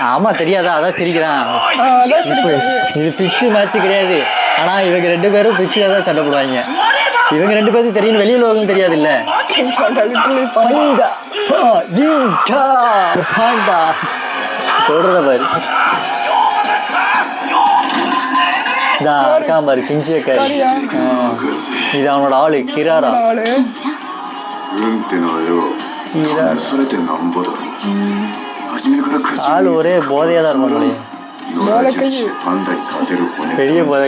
ஆமா தெரியாதா அதான் சிரிக்கிறான். இது பிக்ஸ்டு மேட்ச் கிடையாது. ஆனா இவங்க 2 பேரும் பிக்ஸ்டாக தான் சண்டை போடுவாங்க. இவங்க 2 பேருக்கு தெரியும், வெளி உலகம் தெரியாது இல்ல. சொல்றத பாரு. இருக்கான் பாரு கிஞ்சியக்காரி. இது அவனோட ஆளு கிராரா. ஆள் ஒரே போதையா தான் இருக்கும். பெரிய போதை.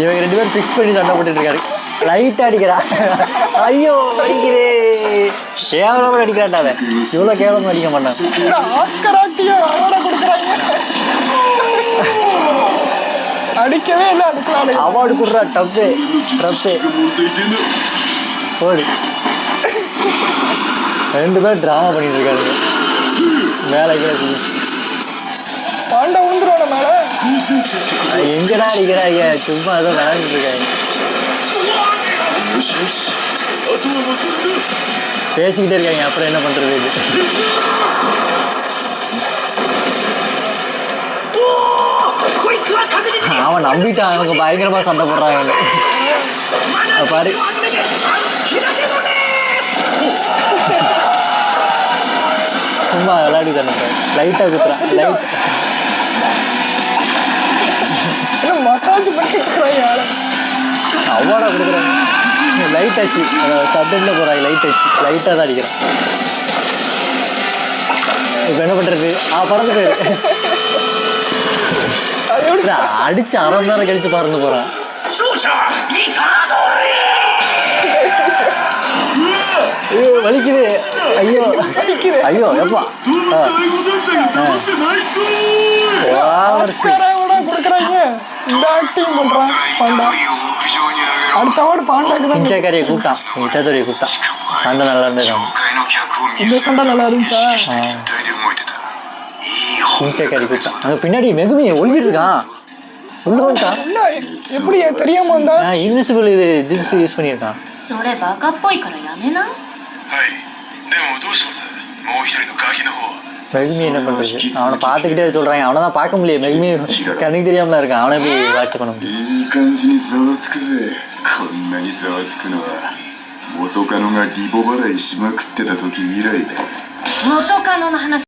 இவங்க 2 பேரும் பிக்ஸ் பண்ணி சண்டை போட்டுட்டு இருக்காரு. லைட்டா அடிக்கிறா. ஐயோ அடிக்கிறே. கேவலமா அடிக்கிறான்டா அவன். இவ்வளவு கேவலமா அடிக்க மாட்டான். அடிக்கவே இல்லை. அவார்டு கொடுறா. டப்பு போடு. 2 பேரும் டிராமா பண்ணிட்டு இருக்காரு. மேலே பாண்டா விழுந்துருவான மேல. எங்கடா அடிக்கிறாங்க? சும்மா ஏதோ விளையாண்டுட்டு இருக்காங்க. பேசிக்கிட்டே இருக்காங்க. அப்புறம் என்ன பண்றது? அவன் நம்பிட்டான். அவங்க பயங்கரமா சண்டை போடுறாங்க பாரு. சும்மா விளையாடி தானே லைட்டா குத்துறான். லைட் மசாஜ் பண்ணி அவார்டா கொடுக்குறாங்க. லைட் ஆச்சு. சப்ஜெக்ட்ல போறாங்க. லைட் ஆச்சு. லைட்டா தான் அடிக்கிறான். இப்ப என்ன பண்றது? பறந்து போயிரு. அடிச்சு 1/2 மணி நேரம் கழிச்சு பறந்து போறான். ஐயோ வலிக்குது. ஐயோ ஐயோ எப்பா. கிஞ்சாக்காரியை கூப்பிட்டான். இட்டதுரையை கூப்பிட்டான். சண்டை நல்லா இருந்தது. இந்த சண்டை நல்லா இருந்துச்சா? கிஞ்சாக்காரி கூப்பிட்டான். அங்கே பின்னாடி மெகுமி ஒளிஞ்சிட்டு இருக்கான். உள்ள வந்துட்டான். எப்படி தெரியாம வந்தா? இன்விசிபிள் இது ஜின்ஸ் யூஸ் பண்ணியிருக்கான். மெகுமி என்ன பண்றது? அவனை பார்த்துக்கிட்டே சொல்றாங்க. அவனை தான் பார்க்க முடியல. மெகுமி கண்ணுக்கு தெரியாமல இருக்கான். அவனை போய் வாட்ச் பண்ண முடியும்.